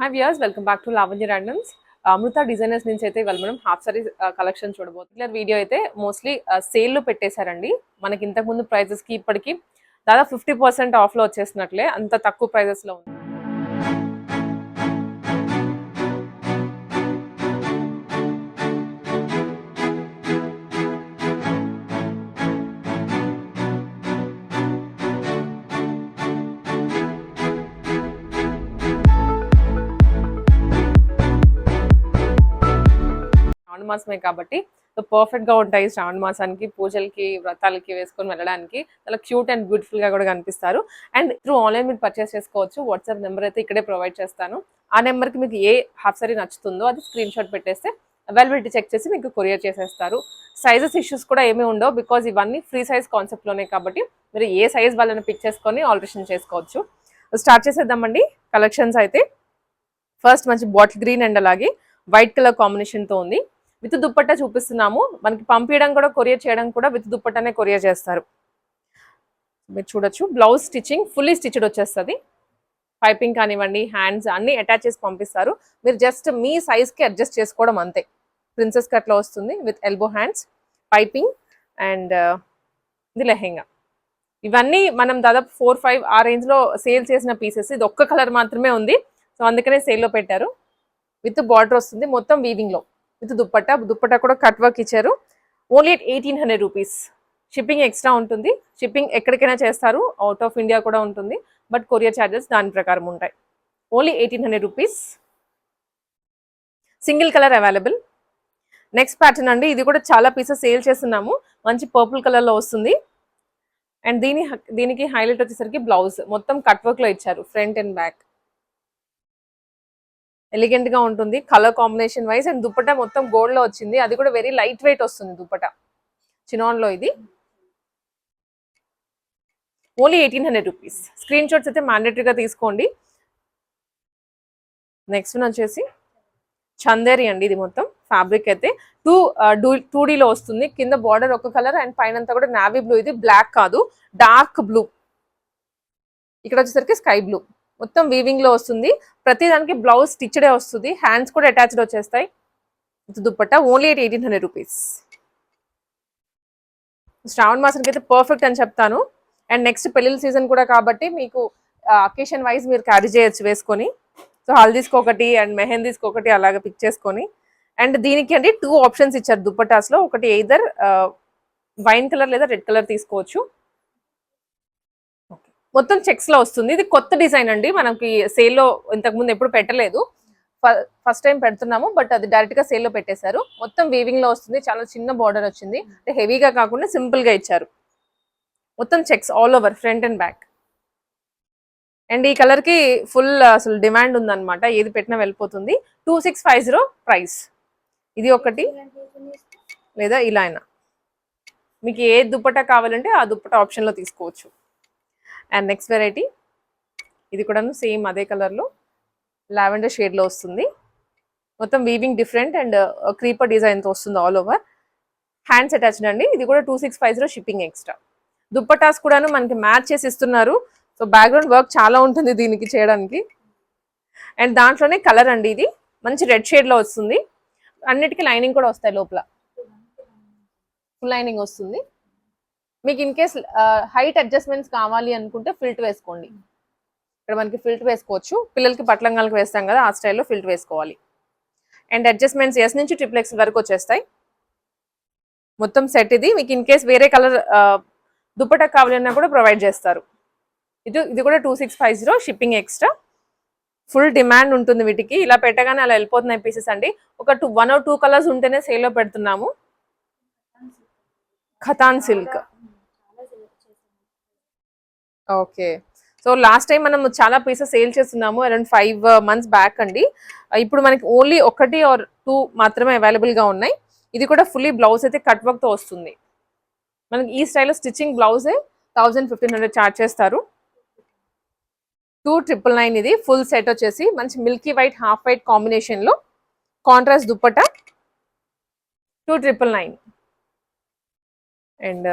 Hi viewers, welcome back to Lavanya Randoms. Amrutha designers నుంచి అయితే ఇవాళ మనం హాఫ్ సారీస్ కలెక్షన్ చూడబోతున్నాం. వీడియో అయితే మోస్ట్లీ సేల్లో పెట్టేశారండి. మనకి ఇంతకు ముందు ప్రైజెస్ కి ఇప్పటికి దాదాపు 50% ఆఫ్ లో వచ్చేసినట్లే, అంత తక్కువ ప్రైజెస్ లో ఉంది. శ్రావణ మాసమే కాబట్టి సో పర్ఫెక్ట్ గా ఉంటాయి. శ్రావణ మాసానికి పూజలకి వ్రతాలకి వేసుకొని వెళ్ళడానికి చాలా క్యూట్ అండ్ బ్యూటిఫుల్ గా కూడా కనిపిస్తారు. అండ్ త్రూ ఆన్లైన్ మీరు పర్చేస్ చేసుకోవచ్చు. వాట్సాప్ నెంబర్ అయితే ఇక్కడే ప్రొవైడ్ చేస్తాను. ఆ నెంబర్ కి మీకు ఏ హాఫ్ సారీ నచ్చుతుందో అది స్క్రీన్ షాట్ పెట్టేస్తే అవైలబిలిటీ చెక్ చేసి మీకు కొరియర్ చేసేస్తారు. సైజెస్ ఇష్యూస్ కూడా ఏమీ ఉండవు, బికాజ్ ఇవన్నీ ఫ్రీ సైజ్ కాన్సెప్ట్ లోనే కాబట్టి మీరు ఏ సైజ్ వాళ్ళని పిక్ చేసుకొని ఆల్టరేషన్ చేసుకోవచ్చు. స్టార్ట్ చేసేద్దామండి కలెక్షన్స్ అయితే. ఫస్ట్ మంచి బాటిల్ గ్రీన్ అండ్ అలాగే వైట్ కలర్ కాంబినేషన్ తో ఉంది. విత్ దుప్పట్టా చూపిస్తున్నాము. మనకి పంపించడం కూడా కొరియర్ చేయడం కూడా విత్ దుప్పట్టానే కొరియర్ చేస్తారు. మీరు చూడొచ్చు, బ్లౌజ్ స్టిచ్చింగ్ ఫుల్లీ స్టిచ్డ్ వచ్చేస్తుంది. పైపింగ్ కానివ్వండి, హ్యాండ్స్ అన్ని అటాచ్ చేసి పంపిస్తారు. మీరు జస్ట్ మీ సైజ్కి అడ్జస్ట్ చేసుకోవడం అంతే. ప్రిన్సెస్ కట్లో వస్తుంది with elbow hands, piping and ఇది లెహెంగా. ఇవన్నీ మనం దాదాపు 4-5 ఆ రేంజ్లో సేల్ చేసిన పీసెస్. ఇది ఒక్క కలర్ మాత్రమే ఉంది, సో అందుకనే సేల్లో పెట్టారు. విత్ బార్డర్ వస్తుంది మొత్తం వీవింగ్లో, విత్ దుప్పట్టా కూడా కట్ వర్క్ ఇచ్చారు. Only 1800 rupees. షిప్పింగ్ ఎక్స్ట్రా ఉంటుంది. షిప్పింగ్ ఎక్కడికైనా చేస్తారు, అవుట్ ఆఫ్ ఇండియా కూడా ఉంటుంది, బట్ కొరియర్ ఛార్జెస్ దాని ప్రకారం ఉంటాయి. Only 1800 rupees. Single colour available. Next pattern అండి, ఇది కూడా చాలా పీసెస్ సేల్ చేస్తున్నాము. మంచి పర్పుల్ కలర్లో వస్తుంది. అండ్ దీనికి హైలైట్ వచ్చేసరికి బ్లౌజ్ మొత్తం కట్ వర్క్లో ఇచ్చారు, ఫ్రంట్ అండ్ బ్యాక్. ఎలిగెంట్ గా ఉంటుంది colour combination wise. And dupatta మొత్తం గోల్డ్ లో వచ్చింది, అది కూడా వెరీ లైట్ వెయిట్ వస్తుంది దుప్పటా. చినాన్ లో ఇది ఓన్లీ 1800 రూపీస్. స్క్రీన్ షాట్స్ అయితే మ్యాండేటరీగా తీసుకోండి. నెక్స్ట్ వన్ వచ్చేసి చందేరి అండి. ఇది మొత్తం ఫ్యాబ్రిక్ అయితే 2Dలో వస్తుంది. కింద బార్డర్ ఒక కలర్ అండ్ పైన కూడా నావీ బ్లూ. ఇది బ్లాక్ కాదు, డార్క్ బ్లూ. ఇక్కడ వచ్చేసరికి స్కై బ్లూ. మొత్తం వీవింగ్ లో వస్తుంది. ప్రతి దానికి బ్లౌజ్ స్టిచ్డే వస్తుంది. హ్యాండ్స్ కూడా అటాచ్డ్ వచ్చేస్తాయి. Dupatta only 1800 rupees. శ్రావణ మాసానికి అయితే పర్ఫెక్ట్ అని చెప్తాను. అండ్ నెక్స్ట్ పెళ్లిళ్ళ సీజన్ కూడా కాబట్టి మీకు అకేషన్ వైజ్ మీరు క్యారీ చేయొచ్చు వేసుకొని. సో హల్దీస్కి ఒకటి అండ్ మెహందీస్కి ఒకటి అలాగే పిక్ చేసుకొని. అండ్ దీనికి అండి 2 ఆప్షన్స్ ఇచ్చారు దుప్పటాస్లో. ఒకటి ఎయిదర్ వైన్ కలర్ లేదా రెడ్ కలర్ తీసుకోవచ్చు. మొత్తం చెక్స్ లో వస్తుంది. ఇది కొత్త డిజైన్ అండి, మనకి సేల్లో ఇంతకు ముందు ఎప్పుడు పెట్టలేదు, ఫస్ట్ టైం పెడుతున్నాము. బట్ అది డైరెక్ట్ గా సేల్లో పెట్టేశారు. మొత్తం వీవింగ్ లో వస్తుంది. చాలా చిన్న బార్డర్ వచ్చింది, హెవీగా కాకుండా సింపుల్ గా ఇచ్చారు. మొత్తం checks all over front and back. And ఈ కలర్ కి ఫుల్ అసలు డిమాండ్ ఉందన్నమాట, ఏది పెట్టినా వెళ్ళిపోతుంది. 2650 ప్రైస్. ఇది ఒకటి లేదా ఇలా అయినా మీకు ఏ దుప్పటా కావాలంటే ఆ దుప్పటా ఆప్షన్ లో తీసుకోవచ్చు. అండ్ నెక్స్ట్ వెరైటీ ఇది కూడా సేమ్ అదే కలర్లో లావెండర్ షేడ్లో వస్తుంది. మొత్తం వీవింగ్ డిఫరెంట్ అండ్ క్రీపర్ డిజైన్తో వస్తుంది ఆల్ ఓవర్. హ్యాండ్స్ అటాచ్డ్ అండి. ఇది కూడా 2650 షిప్పింగ్ ఎక్స్ట్రా. దుప్పటాస్ కూడాను మనకి మ్యాచ్ చేసి ఇస్తున్నారు. సో బ్యాక్గ్రౌండ్ వర్క్ చాలా ఉంటుంది దీనికి చేయడానికి. అండ్ దాంట్లోనే కలర్ అండి, ఇది మంచి రెడ్ షేడ్లో వస్తుంది. అన్నిటికీ లైనింగ్ కూడా వస్తాయి, లోపల ఫుల్ లైనింగ్ వస్తుంది. మీకు ఇన్ కేస్ హైట్ అడ్జస్ట్మెంట్స్ కావాలి అనుకుంటే ఫిల్ట్ వేసుకోండి. ఇక్కడ మనకి ఫిల్ట్ వేసుకోవచ్చు. పిల్లలకి పట్లంగాలకు వేస్తాం కదా, ఆ స్టైల్లో ఫిల్ట్ వేసుకోవాలి. అండ్ అడ్జస్ట్మెంట్స్ S నుంచి XXX వరకు వచ్చేస్తాయి. మొత్తం సెట్ ఇది. మీకు ఇన్ కేస్ వేరే కలర్ దుప్పటా కావాలన్నా కూడా ప్రొవైడ్ చేస్తారు. ఇది కూడా 2650 షిప్పింగ్ ఎక్స్ట్రా. ఫుల్ డిమాండ్ ఉంటుంది వీటికి. ఇలా పెట్టగానే అలా వెళ్ళిపోతున్నాయి పీసెస్ అండి. ఒక 1 or 2 కలర్స్ ఉంటేనే సేల్లో పెడుతున్నాము. Katan silk. Okay, so last time మనం చాలా పీసెస్ సేల్ చేస్తున్నాము, అరౌండ్ 5 months బ్యాక్ అండి. ఇప్పుడు మనకి ఓన్లీ 1 or 2 మాత్రమే అవైలబుల్గా ఉన్నాయి. ఇది కూడా ఫుల్లీ బ్లౌజ్ అయితే కట్ వర్క్తో వస్తుంది. మనకి ఈ స్టైల్లో స్టిచ్చింగ్ బ్లౌజే 1500 చార్జ్ చేస్తారు. 2999 ఇది ఫుల్ సెట్ వచ్చేసి. మంచి మిల్కీ వైట్ హాఫ్ వైట్ కాంబినేషన్లో కాంట్రాస్ట్ దుప్పటా 2999. అండ్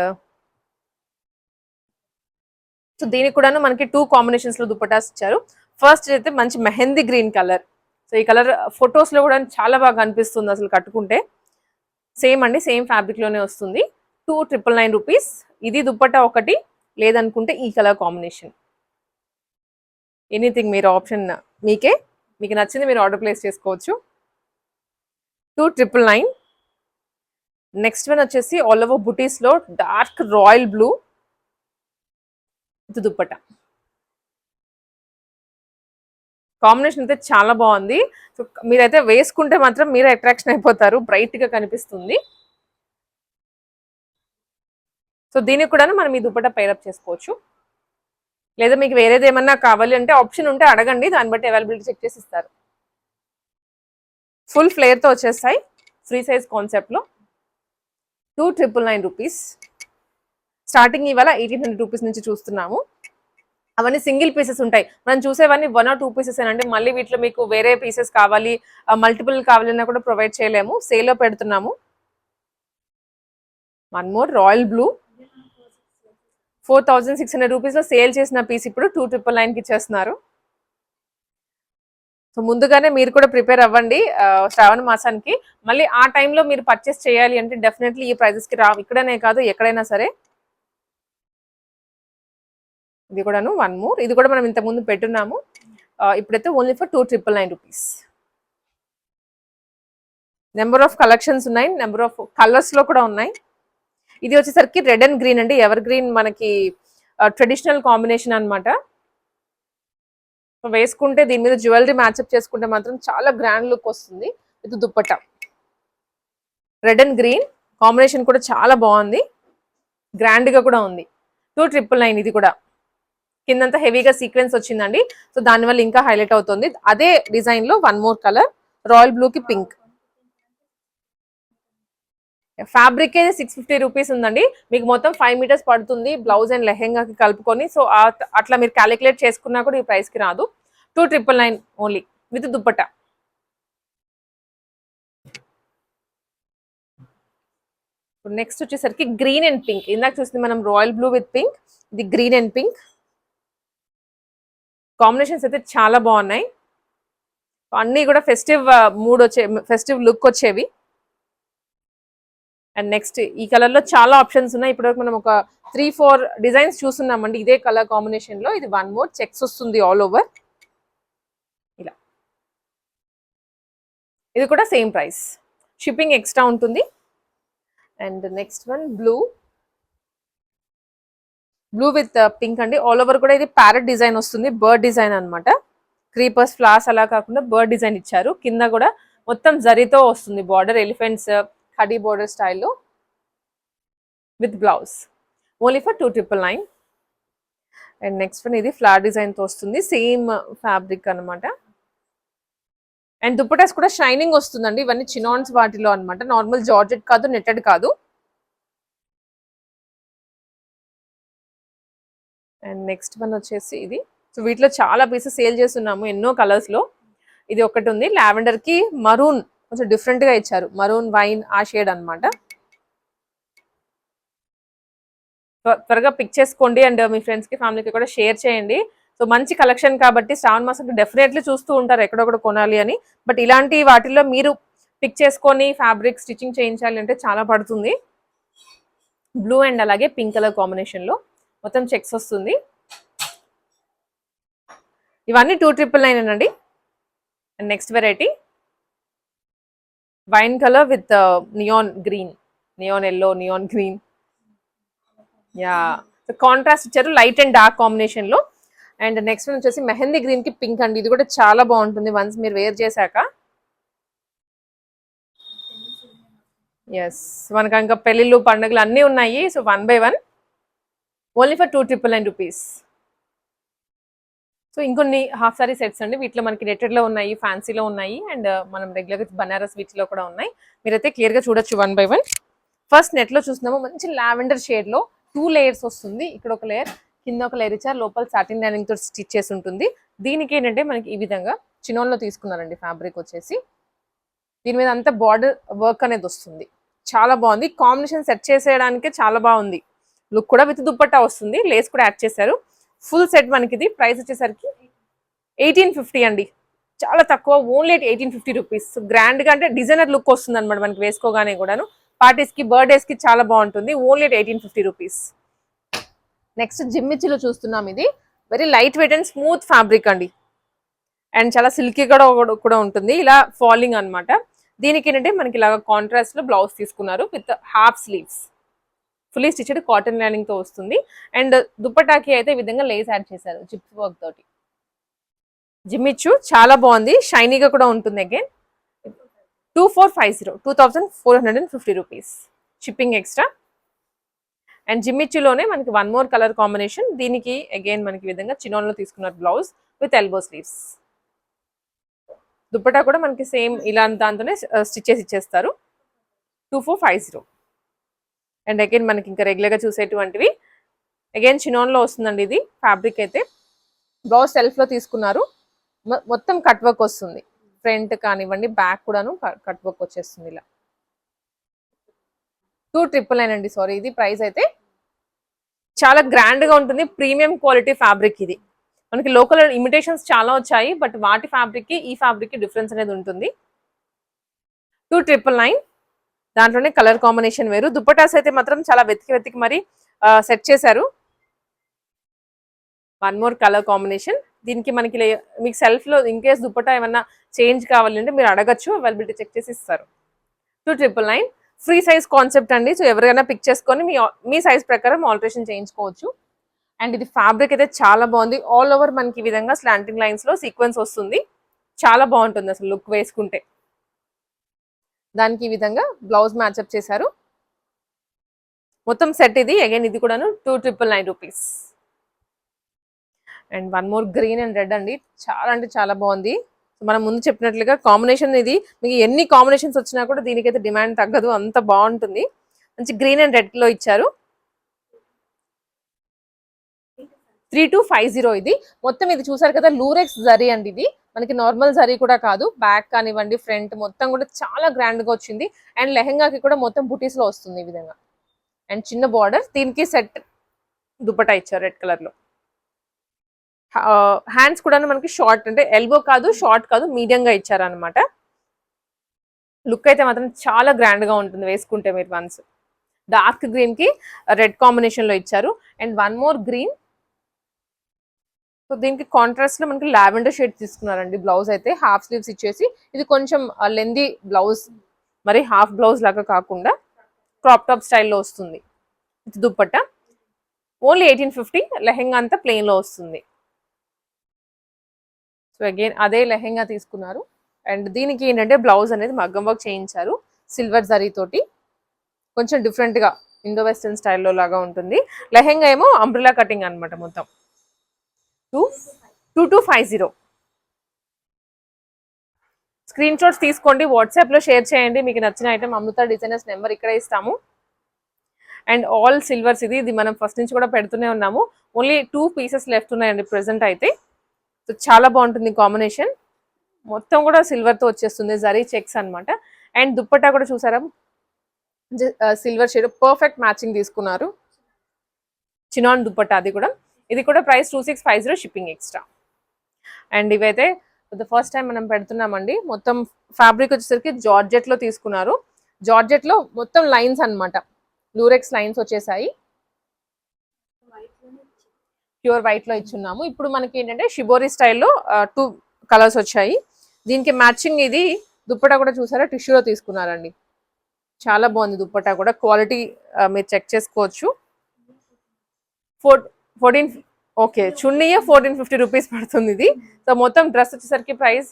సో దీనికి కూడా మనకి 2 కాంబినేషన్స్ లో దుపట్టాస్ ఇచ్చారు. ఫస్ట్ అయితే మంచి మెహందీ గ్రీన్ కలర్, సో ఈ కలర్ ఫొటోస్ లో కూడా చాలా బాగా అనిపిస్తుంది అసలు కట్టుకుంటే. సేమ్ అండి, సేమ్ ఫ్యాబ్రిక్ లోనే వస్తుంది. 2,999 రూపీస్. ఇది దుప్పట్టా ఒకటి, లేదనుకుంటే ఈ కలర్ కాంబినేషన్, ఎనీథింగ్ మీరు ఆప్షన్ మీకే, మీకు నచ్చింది మీరు ఆర్డర్ ప్లేస్ చేసుకోవచ్చు. 2,999. నెక్స్ట్ వన్ వచ్చేసి ఆల్ ఓవర్ బుటీస్ లో డార్క్ రాయల్ బ్లూ ఇది దుప్పట్టా. కాంబినేషన్ అయితే చాలా బాగుంది. సో మీరైతే వేసుకుంటే మాత్రం మీరే అట్రాక్షన్ అయిపోతారు, బ్రైట్ గా కనిపిస్తుంది. సో దీనికి కూడా మనం ఈ దుప్పట్టా పేరప్ చేసుకోవచ్చు. లేదా మీకు వేరేది ఏమన్నా కావాలి అంటే ఆప్షన్ ఉంటే అడగండి, దాన్ని బట్టి అవైలబిలిటీ చెక్ చేసి ఇస్తారు. ఫుల్ ఫ్లేర్ తో వచ్చేస్తాయి, ఫ్రీ సైజ్ కాన్సెప్ట్ లో. 2,999 రూపీస్. స్టార్టింగ్ ఇవాళ 1,800 రూపీస్ నుంచి చూస్తున్నాము. అవన్నీ సింగిల్ పీసెస్ ఉంటాయి, మనం చూసేవన్నీ 1 or 2 పీసెస్ అంటే మళ్ళీ వీటిలో మీకు వేరే పీసెస్ కావాలి, మల్టిపుల్ కావాలన్నా కూడా ప్రొవైడ్ చేయలేము, సేల్ లో పెడుతున్నాము. One more royal blue. 4,600 rupees లో సేల్ చేసిన పీస్ ఇప్పుడు 2,999 కి ఇచ్చేస్తున్నారు. సో ముందుగానే మీరు కూడా ప్రిపేర్ అవ్వండి శ్రావణ మాసానికి. మళ్ళీ ఆ టైంలో మీరు పర్చేస్ చేయాలి అంటే డెఫినెట్లీ ఈ ప్రైజెస్ కి రావు, ఇక్కడనే కాదు ఎక్కడైనా సరే. ఇది కూడాను వన్ మోర్, ఇది కూడా మనం ఇంతకుముందు పెట్టున్నాము, ఇప్పుడైతే only for 2,999 rupees. Number of collections ఉన్నాయి, నెంబర్ ఆఫ్ కలర్స్ లో కూడా ఉన్నాయి. ఇది వచ్చేసరికి రెడ్ అండ్ గ్రీన్ అండి, ఎవర్ గ్రీన్ మనకి ట్రెడిషనల్ కాంబినేషన్ అనమాట. వేసుకుంటే దీని మీద జ్యువెలరీ మ్యాచ్అప్ చేసుకుంటే మాత్రం చాలా గ్రాండ్ లుక్ వస్తుంది. ఇది dupatta red and green combination కూడా చాలా బాగుంది, గ్రాండ్ గా కూడా ఉంది. 2,999. ఇది కూడా కిందంతా హెవీగా సీక్వెన్స్ వచ్చిందండి, సో దానివల్ల ఇంకా హైలైట్ అవుతుంది. అదే డిజైన్ లో one more colour royal blue కి పింక్. ఫ్యాబ్రిక్ అయితే 650 రూపీస్ ఉందండి, మీకు మొత్తం 5 మీటర్స్ పడుతుంది బ్లౌజ్ అండ్ లెహెంగాకి కలుపుకొని. సో అట్లా మీరు క్యాలిక్యులేట్ చేసుకున్నా కూడా ఈ ప్రైస్ కి రాదు. 2,999 ఓన్లీ విత్ దుప్పట్టా. నెక్స్ట్ వచ్చేసరికి గ్రీన్ అండ్ పింక్. ఇందాక చూసింది మనం రాయల్ బ్లూ విత్ పింక్, ఇది గ్రీన్ అండ్ పింక్. కాంబినేషన్స్ అయితే చాలా బాగున్నాయి, అన్నీ కూడా ఫెస్టివ్ మూడ్ వచ్చే, ఫెస్టివ్ లుక్ వచ్చేవి. అండ్ నెక్స్ట్ ఈ కలర్ లో చాలా ఆప్షన్స్ ఉన్నాయి. ఇప్పటివరకు మనం ఒక 3-4 డిజైన్స్ చూస్తున్నామండి ఇదే కలర్ కాంబినేషన్ లో. ఇది వన్ మోర్ చెక్స్ వస్తుంది ఆల్ ఓవర్ ఇలా. ఇది కూడా సేమ్ ప్రైస్, షిప్పింగ్ ఎక్స్ట్రా ఉంటుంది. And next one blue with pink అండి, ఆల్ ఓవర్ కూడా ఇది ప్యారెట్ డిజైన్ వస్తుంది, బర్డ్ డిజైన్ అనమాట. క్రీపర్స్ ఫ్లవర్స్ అలా కాకుండా బర్డ్ డిజైన్ ఇచ్చారు. కింద కూడా మొత్తం జరీతో వస్తుంది బార్డర్, ఎలిఫెంట్స్ కడీ బోర్డర్ స్టైల్లో with blouse. Only for 2,999. And next one ఇది ఫ్లవర్ డిజైన్ తో వస్తుంది, సేమ్ ఫ్యాబ్రిక్ అనమాట. అండ్ దుప్పటాస్ కూడా షైనింగ్ వస్తుందండి, ఇవన్నీ చినాన్స్ వాటిలో అనమాట, నార్మల్ జార్జెట్ కాదు, నెట్టెడ్ కాదు. అండ్ నెక్స్ట్ వన్ వచ్చేసి ఇది. సో వీటిలో చాలా పీసెస్ సేల్ చేస్తున్నాము ఎన్నో కలర్స్ లో. ఇది ఒకటి ఉంది లావెండర్ కి మరూన్, కొంచెం డిఫరెంట్ గా ఇచ్చారు, మరూన్ వైన్ ఆ షేడ్ అనమాట. త్వరగా పిక్ చేసుకోండి అండ్ మీ ఫ్రెండ్స్ కి ఫ్యామిలీకి కూడా షేర్ చేయండి. సో మంచి కలెక్షన్ కాబట్టి శ్రావణ మాసం డెఫినెట్లీ చూస్తూ ఉంటారు ఎక్కడొక్కడ కొనాలి అని. బట్ ఇలాంటి వాటిల్లో మీరు పిక్ చేసుకొని ఫ్యాబ్రిక్ స్టిచ్చింగ్ చేయించాలి అంటే చాలా పడుతుంది. బ్లూ అండ్ అలాగే పింక్ కలర్ కాంబినేషన్ లో మొత్తం చెక్స్ వస్తుంది. ఇవన్నీ 2,999 అండి. And next variety wine colour with neon green, neon yellow, neon green. Yeah contrast ఇచ్చారు, లైట్ అండ్ డార్క్ కాంబినేషన్ లో. అండ్ నెక్స్ట్ వన్ వచ్చేసి మెహందీ గ్రీన్ కి పింక్ అండి, ఇది కూడా చాలా బాగుంటుంది వన్స్ మీరు వేర్ చేశాక. ఎస్ మనకు ఇంకా పెళ్ళిళ్ళు పండుగలు అన్నీ ఉన్నాయి. So 1 by 1 only for 2,999 rupees. So ఇంకొన్ని హాఫ్ సారీ సెట్స్ అండి, వీటిలో మనకి నెట్టెడ్ లో ఉన్నాయి, ఫ్యాన్సీలో ఉన్నాయి, అండ్ మనం రెగ్యులర్ గా బనారస్ వీటిలో కూడా ఉన్నాయి. మీరైతే క్లియర్ గా చూడొచ్చు 1 by 1. ఫస్ట్ నెట్ లో చూస్తున్నాము మంచి లావెండర్ షేడ్ లో 2 లేయర్స్ వస్తుంది. ఇక్కడ ఒక లేయర్, కింద ఒక లేయర్ ఇచ్చారు, లోపల సాటిన్ లైనింగ్ తో స్టిచ్ చేసి ఉంటుంది. దీనికి ఏంటంటే మనకి ఈ విధంగా చినోన్ లో తీసుకున్నారండి ఫ్యాబ్రిక్ వచ్చేసి. దీని మీద అంతా బార్డర్ వర్క్ అనేది వస్తుంది, చాలా బాగుంది. కాంబినేషన్ సెట్ చేసేయడానికే చాలా బాగుంది. లుక్ కూడా విత్ దుప్పట్టా వస్తుంది, లేస్ కూడా యాడ్ చేశారు. ఫుల్ సెట్ మనకి ఇది ప్రైస్ వచ్చేసరికి 1,850 అండి. చాలా తక్కువ, ఓన్లీ 1850 రూపీస్. గ్రాండ్ గా అంటే డిజైనర్ లుక్ వస్తుంది అనమాట మనకి వేసుకోగానే కూడాను. పార్టీస్ కి బర్త్డేస్ కి చాలా బాగుంటుంది. Only 1850 rupees. నెక్స్ట్ జిమ్మిచ్చిలో చూస్తున్నాం. ఇది very light weight and smooth fabric అండి, అండ్ చాలా సిల్కీ కూడా ఉంటుంది. ఇలా ఫాలింగ్ అన్నమాట. దీనికి ఏంటంటే మనకి ఇలాగ కాంట్రాస్ట్ లో బ్లౌజ్ తీసుకున్నారు with half sleeves, fully stitched cotton lining తో వస్తుంది. అండ్ దుప్పటాకి అయితే ఈ విధంగా లేస్ యాడ్ చేశారు జిప్ వర్క్ తోటి. జిమ్మిచ్చు చాలా బాగుంది, షైనీగా కూడా ఉంటుంది. Again 2450, 2450 rupees, shipping extra. And జిమ్మిచ్చులోనే మనకి వన్ మోర్ కలర్ కాంబినేషన్. దీనికి అగైన్ మనకి ఈ విధంగా చినోన్ లో తీసుకున్నారు blouse with elbow sleeves. Dupatta కూడా మనకి సేమ్ ఇలా దాంతోనే స్టిచ్ చేసి ఇచ్చేస్తారు. 2450. అండ్ అగైన్ మనకి ఇంకా రెగ్యులర్ గా చూసేటువంటివి అగైన్ చినోన్ లో వస్తుందండి. ఇది ఫ్యాబ్రిక్ అయితే బ్లౌజ్ సెల్ఫ్ లో తీసుకున్నారు. మొత్తం కట్ వర్క్ వస్తుంది, ఫ్రంట్ కానివ్వండి బ్యాక్ కూడాను కట్ వర్క్ వచ్చేస్తుంది. ఇలా 2999 అండి. సారీ, ఇది ప్రైస్ అయితే చాలా గ్రాండ్ గా ఉంటుంది. ప్రీమియం క్వాలిటీ ఫ్యాబ్రిక్ ఇది. మనకి లోకల్ ఇమిటేషన్స్ చాలా వచ్చాయి, బట్ వాటి ఫ్యాబ్రిక్ కి ఈ ఫ్యాబ్రిక్ కి డిఫరెన్స్ అనేది ఉంటుంది. 2999. దాంట్లోనే కలర్ కాంబినేషన్ వేరు. దుప్పటాస్ అయితే మాత్రం చాలా వెతికి మరి సెట్ చేశారు. One more colour combination. దీనికి మనకి మీకు సెల్ఫ్ లో ఇన్ కేస్ దుప్పటా ఏమన్నా చేంజ్ కావాలంటే మీరు అడగచ్చు, అవైలబిలిటీ చెక్ చేసి ఇస్తారు. 2999. ఫ్రీ సైజ్ కాన్సెప్ట్ అండి. సో ఎవరికైనా పిక్ చేసుకొని మీ సైజ్ ప్రకారం ఆల్టరేషన్ చేయించుకోవచ్చు. అండ్ ఇది ఫ్యాబ్రిక్ అయితే చాలా బాగుంది. ఆల్ ఓవర్ మనకి ఈ విధంగా స్లాంటింగ్ లైన్స్ లో సీక్వెన్స్ వస్తుంది. చాలా బాగుంటుంది అసలు లుక్ వేసుకుంటే. దానికి ఈ విధంగా బ్లౌజ్ మ్యాచ్అప్ చేశారు. మొత్తం సెట్ ఇది. అగైన్ ఇది కూడాను 2999 rupees. And one more green and red అండి, చాలా అంటే చాలా బాగుంది. మనం ముందు చెప్పినట్లుగా కాంబినేషన్ ఇది మీకు ఎన్ని కాంబినేషన్స్ వచ్చినా కూడా దీనికైతే డిమాండ్ తగ్గదు, అంత బాగుంటుంది. మంచి గ్రీన్ అండ్ రెడ్ లో ఇచ్చారు. 3250. ఇది మొత్తం ఇది చూసారు కదా, లూరెక్స్ జరీ అండి. ఇది మనకి నార్మల్ జరీ కూడా కాదు. బ్యాక్ కానివ్వండి ఫ్రంట్ మొత్తం కూడా చాలా గ్రాండ్ గా వచ్చింది. అండ్ లెహెంగాకి కూడా మొత్తం బుటీస్ లో వస్తుంది ఈ విధంగా. అండ్ చిన్న బార్డర్, దీనికి సెట్ దుపట్టా ఇచ్చారు రెడ్ కలర్ లో. హ్యాండ్స్ కూడా మనకి షార్ట్, అంటే ఎల్బో కాదు షార్ట్ కాదు, మీడియం గా ఇచ్చారు అనమాట. లుక్ అయితే మాత్రం చాలా గ్రాండ్ గా ఉంటుంది వేసుకుంటే మీరు వన్స్. డార్క్ గ్రీన్ కి రెడ్ కాంబినేషన్ లో ఇచ్చారు. And one more green. So దీనికి కాంట్రాస్ట్ లో మనకి లావెండర్ షేడ్ తీసుకున్నారండి. బ్లౌజ్ అయితే హాఫ్ స్లీవ్స్ ఇచ్చేసి, ఇది కొంచెం లెందీ బ్లౌజ్, మరి హాఫ్ బ్లౌజ్ లాగా కాకుండా క్రాప్ టాప్ స్టైల్లో వస్తుంది. ఇది దుప్పట్టా ఓన్లీ 1850. లెహెంగా అంతా ప్లెయిన్ లో వస్తుంది. సో అగైన్ అదే లెహెంగా తీసుకున్నారు. అండ్ దీనికి ఏంటంటే బ్లౌజ్ అనేది మగ్గం వర్క్ చేయించారు సిల్వర్ జరీ తోటి. కొంచెం డిఫరెంట్ గా ఇండో వెస్టర్న్ స్టైల్లో లాగా ఉంటుంది. లెహెంగా ఏమో అంబ్రెలా కటింగ్ అనమాట. మొత్తం 2250. స్క్రీన్ షాట్స్ తీసుకోండి, వాట్సాప్ లో షేర్ చేయండి మీకు నచ్చిన ఐటమ్. అమృత డిజైనర్స్ నెంబర్ ఇక్కడే ఇస్తాము. And all silvers. ఇది మనం ఫస్ట్ నుంచి కూడా పెడుతూనే ఉన్నాము. ఓన్లీ 2 పీసెస్ లెఫ్ట్ ఉన్నాయండి ప్రెసెంట్ అయితే. సో చాలా బాగుంటుంది కాంబినేషన్. మొత్తం కూడా సిల్వర్ తో వచ్చేస్తుంది, జరీ చెక్స్ అనమాట. అండ్ దుప్పట్టా కూడా చూసారా, సిల్వర్ షేడ్ పర్ఫెక్ట్ మ్యాచింగ్ తీసుకున్నారు. చినాన్ దుప్పట్టా అది కూడా. ఇది కూడా ప్రైస్ 2650, షిప్పింగ్ ఎక్స్ట్రా. అండ్ ఇవైతే ఫస్ట్ టైం మనం పెడుతున్నామండి. మొత్తం ఫ్యాబ్రిక్ వచ్చేసరికి జార్జెట్ లో తీసుకున్నారు. జార్జెట్ లో మొత్తం లైన్స్ అన్నమాట, లూరెక్స్ లైన్స్ వచ్చేసాయి. ప్యూర్ వైట్ లో ఇచ్చున్నాము. ఇప్పుడు మనకి ఏంటంటే షిబోరి స్టైల్లో 2 కలర్స్ వచ్చాయి. దీనికి మ్యాచింగ్ ఇది దుప్పటా కూడా చూసారా, టిష్యూలో తీసుకున్నారండి. చాలా బాగుంది దుప్పటా కూడా. క్వాలిటీ మీరు చెక్ చేసుకోవచ్చు. 14 ఓకే, చున్నీయే 1450 రూపీస్ పడుతుంది ఇది. సో మొత్తం డ్రెస్ వచ్చేసరికి price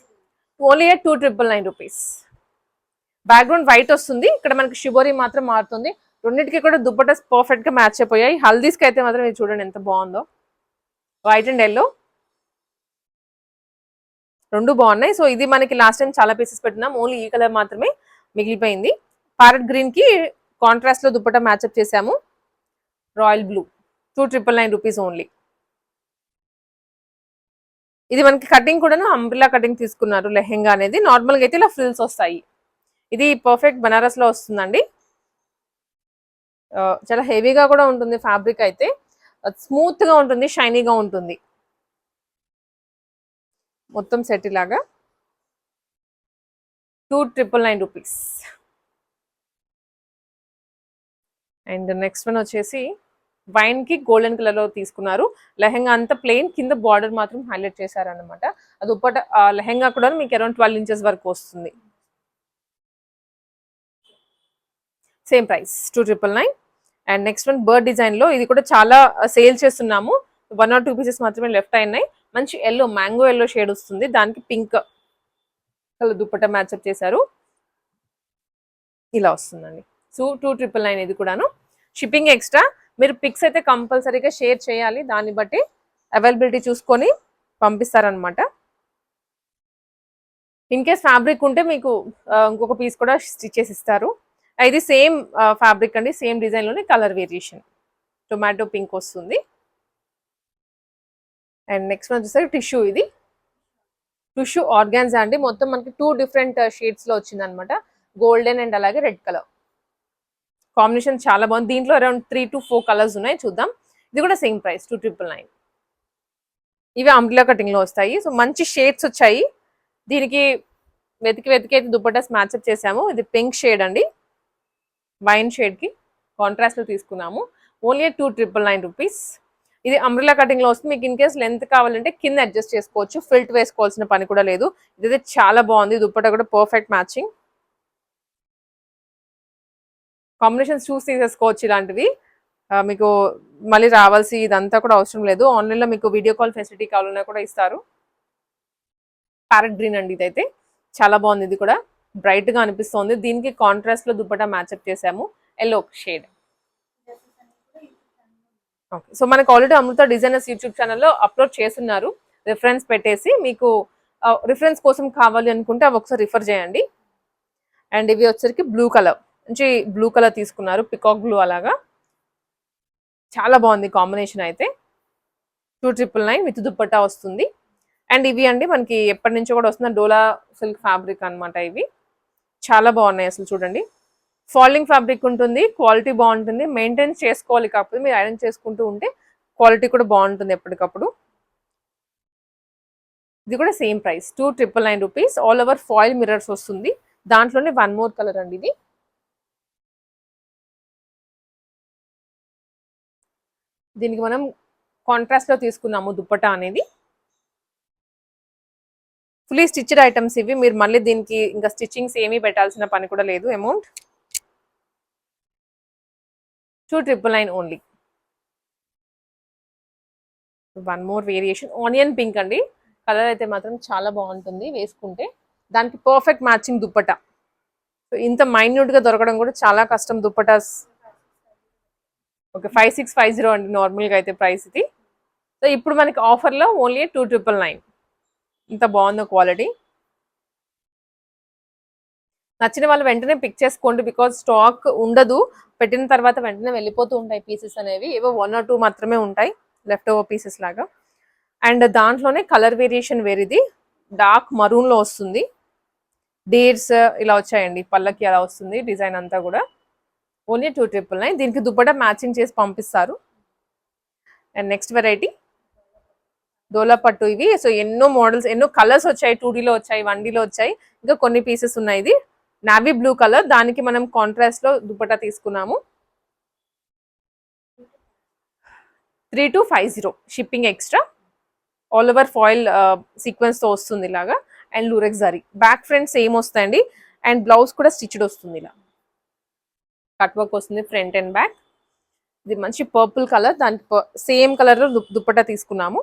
only 2999 rupees. Background white వస్తుంది, ఇక్కడ మనకి షిబోరి మాత్రం మారుతుంది. రెండింటికి కూడా దుప్పటాస్ పర్ఫెక్ట్ గా మ్యాచ్ అయిపోయాయి. హల్దీస్కి అయితే మాత్రం ఇది చూడండి ఎంత బాగుందో. వైట్ అండ్ ఎల్లో రెండు బాగున్నాయి. సో ఇది మనకి లాస్ట్ టైం చాలా పీసెస్ పెట్టినాం, ఓన్లీ ఈ కలర్ మాత్రమే మిగిలిపోయింది. ప్యారెట్ గ్రీన్ కి కాంట్రాస్ట్ లో దుప్పటా మ్యాచ్అప్ చేసాము. Royal blue 2999 rupees only. ఇది మనకి కటింగ్ కూడాను అంబ్రెలా కటింగ్ తీసుకున్నారు. లెహెంగా అనేది నార్మల్ గా అయితే ఇలా ఫ్రిల్స్ వస్తాయి. ఇది పర్ఫెక్ట్ బనారస్ లో వస్తుందండి. చాలా హెవీగా కూడా ఉంటుంది ఫ్యాబ్రిక్ అయితే. స్మూత్ గా ఉంటుంది, షైనీగా ఉంటుంది. మొత్తం సెట్ ఇలాగా 2,999 రూపీస్. అండ్ నెక్స్ట్ వన్ వచ్చేసి వైన్ కి గోల్డెన్ కలర్ లో తీసుకున్నారు. లెహెంగా అంతా ప్లెయిన్, కింద బార్డర్ మాత్రం హైలైట్ చేశారనమాట. అది దుపట్టా లెహెంగా కూడా మీకు అరౌండ్ 12 ఇంచెస్ వరకు వస్తుంది. Same price 2,999. And next one bird design లో, ఇది కూడా చాలా సేల్ చేస్తున్నాము. 1 or 2 పీసెస్ మాత్రమే లెఫ్ట్ అయినాయి. మంచి ఎల్లో, మ్యాంగో ఎల్లో షేడ్ వస్తుంది, దానికి పింక్ కలర్ దుపట్టా మ్యాచ్అప్ చేశారు. ఇలా వస్తుందండి. సో 2,999 ఇది కూడాను. Shipping extra. మీరు పిక్స్ అయితే కంపల్సరీగా షేర్ చేయాలి, దాన్ని బట్టి అవైలబిలిటీ చూసుకొని పంపిస్తారనమాట. ఇన్ కేస్ ఫ్యాబ్రిక్ ఉంటే మీకు ఇంకొక పీస్ కూడా స్టిచ్ చేసి ఇస్తారు. ఇది సేమ్ ఫ్యాబ్రిక్ అండి, సేమ్ డిజైన్ లోనే కలర్ వేరియేషన్ టొమాటో పింక్ వస్తుంది. అండ్ నెక్స్ట్ వన్ వచ్చేసరికి టిష్యూ. ఇది టిష్యూ ఆర్గాన్జా అండి. మొత్తం మనకి 2 డిఫరెంట్ షేడ్స్ లో వచ్చింది అనమాట. గోల్డెన్ అండ్ అలాగే రెడ్ కలర్ కాంబినేషన్ చాలా బాగుంది. దీంట్లో అరౌండ్ 3 to 4 కలర్స్ ఉన్నాయి, చూద్దాం. ఇది కూడా సేమ్ ప్రైస్ 2,999. ఇవి అంబ్రెల్లా కటింగ్ లో వస్తాయి. సో మంచి షేడ్స్ వచ్చాయి. దీనికి వెతికి అయితే దుపట్టాస్ మ్యాచ్అప్ చేసాము. ఇది పింక్ షేడ్ అండి, వైన్ షేడ్ కి కాంట్రాస్ట్ లో తీసుకున్నాము. Only 2,999 rupees. ఇది అంబ్రెల్లా కటింగ్ లో వస్తుంది. మీకు ఇన్ కేస్ లెంత్ కావాలంటే కింద అడ్జస్ట్ చేసుకోవచ్చు, ఫిల్ట్ వేసుకోవాల్సిన పని కూడా లేదు. ఇదైతే చాలా బాగుంది. దుపట్టా కూడా పర్ఫెక్ట్ మ్యాచింగ్. కాంబినేషన్స్ చూసి తీసేసుకోవచ్చు ఇలాంటివి. మీకు మళ్ళీ రావాల్సి ఇదంతా కూడా అవసరం లేదు. ఆన్లైన్లో మీకు వీడియో కాల్ ఫెసిలిటీ కావాలన్నా కూడా ఇస్తారు. ప్యారెట్ గ్రీన్ అండి, ఇదైతే చాలా బాగుంది. ఇది కూడా బ్రైట్ గా అనిపిస్తుంది. దీనికి కాంట్రాస్ట్ లో దుపట్టా మ్యాచ్అప్ చేసాము, ఎల్లో షేడ్. ఓకే, సో మనకు ఆల్రెడీ అమృత డిజైనర్స్ యూట్యూబ్ ఛానల్లో అప్లోడ్ చేస్తున్నారు. రిఫరెన్స్ పెట్టేసి మీకు రిఫరెన్స్ కోసం కావాలి అనుకుంటే అవి ఒకసారి రిఫర్ చేయండి. అండ్ ఇవి వచ్చరికి బ్లూ కలర్, మంచి బ్లూ కలర్ తీసుకున్నారు, పికాక్ బ్లూ అలాగా. చాలా బాగుంది కాంబినేషన్ అయితే. 2,999 విత్ దుపట్టా వస్తుంది. అండ్ ఇవి అండి మనకి ఎప్పటి నుంచో కూడా వస్తున్న డోలా సిల్క్ ఫ్యాబ్రిక్ అనమాట. ఇవి చాలా బాగున్నాయి అసలు చూడండి. ఫాలింగ్ ఫ్యాబ్రిక్ ఉంటుంది, క్వాలిటీ బాగుంటుంది. మెయింటైన్ చేసుకోవాలి, కాకపోతే మీరు ఐరన్ చేసుకుంటూ ఉంటే క్వాలిటీ కూడా బాగుంటుంది ఎప్పటికప్పుడు. ఇది కూడా same price 2,999 rupees. All over foil mirrors వస్తుంది. దాంట్లోనే 1 more కలర్ అండి. ఇది దీనికి మనం కాంట్రాస్ట్ లో తీసుకున్నాము దుపట్టా అనేది. ఫుల్లీ స్టిచ్డ్ ఐటమ్స్ ఇవి. మీరు మళ్ళీ దీనికి ఇంకా స్టిచ్చింగ్స్ ఏమీ పెట్టాల్సిన పని కూడా లేదు. Amount 2,999 only. 1 more variation onion pink అండి. కలర్ అయితే మాత్రం చాలా బాగుంటుంది వేసుకుంటే. దానికి పర్ఫెక్ట్ మ్యాచింగ్ దుపట్టా. సో ఇంత మైన్యూట్ గా దొరకడం కూడా చాలా కష్టం దుపట్టాస్. ఓకే, 5,650 అండి నార్మల్గా అయితే ప్రైస్ ఇది. సో ఇప్పుడు మనకి ఆఫర్లో ఓన్లీ 2,999. ఇంత బాగుందో క్వాలిటీ. నచ్చిన వాళ్ళు వెంటనే పిక్ చేసుకోండి, బికాజ్ స్టాక్ ఉండదు. పెట్టిన తర్వాత వెంటనే వెళ్ళిపోతూ ఉంటాయి పీసెస్ అనేవి. ఏవో 1 or 2 మాత్రమే ఉంటాయి లెఫ్ట్ ఓవర్ పీసెస్ లాగా. అండ్ దాంట్లోనే కలర్ వేరియేషన్ వేరేది, డార్క్ మరూన్ లో వస్తుంది. డీర్స్ ఇలా వచ్చాయండి, పళ్ళకి అలా వస్తుంది డిజైన్ అంతా కూడా. ఓన్లీ 2,999. దీనికి దుపట్టా మ్యాచింగ్ చేసి పంపిస్తారు. అండ్ నెక్స్ట్ వెరైటీ డోలా పట్టు. ఇవి సో ఎన్నో మోడల్స్, ఎన్నో కలర్స్ వచ్చాయి. 2Dలో వచ్చాయి, 1Dలో వచ్చాయి, ఇంకా కొన్ని పీసెస్ ఉన్నాయి. ఇది నావీ బ్లూ కలర్, దానికి మనం కాంట్రాస్ట్ లో దుపట్టా తీసుకున్నాము. 3,250 shipping extra. All over foil sequence తో వస్తుంది ఇలాగా. And Lurex zari. Back front same వస్తాయండి. అండ్ బ్లౌజ్ కూడా స్టిచ్డ్ వస్తుంది, ఇలా కట్ వర్క్ వస్తుంది ఫ్రంట్ అండ్ బ్యాక్. ఇది మంచి పర్పుల్ కలర్, దానికి సేమ్ కలర్ లో దుపట్టా తీసుకున్నాము.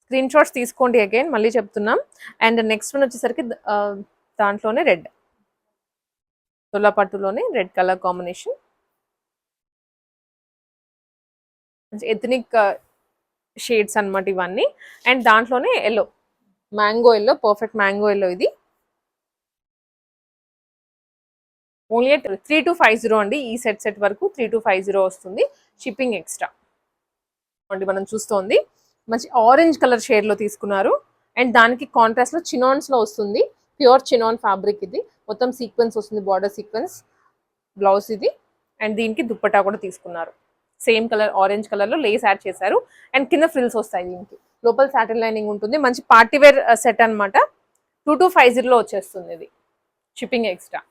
స్క్రీన్ షాట్స్ తీసుకోండి, అగైన్ మళ్ళీ చెప్తున్నాం. అండ్ నెక్స్ట్ వన్ వచ్చేసరికి దాంట్లోనే రెడ్, డోలా పట్టులోనే red colour combination. Ethnic shades అన్నమాట ఇవన్నీ. అండ్ దాంట్లోనే yellow, mango yellow, perfect mango yellow. ఇది ఓన్లీ 3,250 అండి. ఈ సెట్ వరకు 3,250 వస్తుంది. షిప్పింగ్ ఎక్స్ట్రా అండి. మనం చూస్తోంది మంచి ఆరెంజ్ కలర్ షేడ్ లో తీసుకున్నారు. అండ్ దానికి కాంట్రాస్ట్ లో చినాన్స్ లో వస్తుంది, ప్యూర్ చినాన్ ఫ్యాబ్రిక్. ఇది మొత్తం సీక్వెన్స్ వస్తుంది, బార్డర్ సీక్వెన్స్. బ్లౌజ్ ఇది. అండ్ దీనికి దుపట్టా కూడా తీసుకున్నారు, సేమ్ కలర్ ఆరెంజ్ కలర్ లో లేస్ యాడ్ చేశారు. అండ్ కింద ఫ్రిల్స్ వస్తాయి దీనికి. లోపల సాటిన్ లైనింగ్ ఉంటుంది. మంచి పార్టీ వేర్ సెట్ అన్నమాట. 2250 లో వచ్చేస్తుంది ఇది, షిప్పింగ్ ఎక్స్ట్రా.